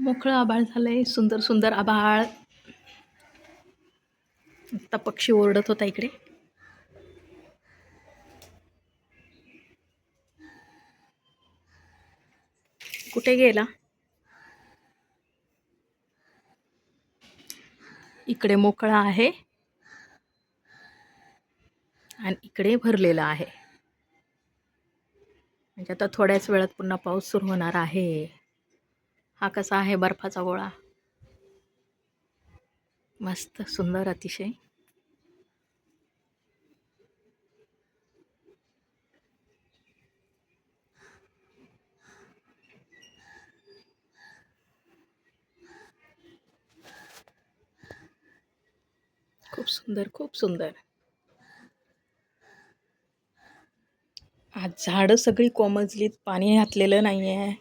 मोकळं आभाळ झालंय, सुंदर सुंदर आभाळ. आता पक्षी ओरडत होता इकडे. कुठे गेला? इकडे मोकळा आहे आणि इकडे भरलेला आहे. म्हणजे आता थोड्याच वेळात पुन्हा पाऊस सुरू होणार आहे. हा कसा आहे बर्फाचा गोळा? मस्त सुंदर अतिशय. खूप सुंदर, खूप सुंदर. आज झाडं सगळी कोमजलीत, पाणी घातलेलं नाहीये.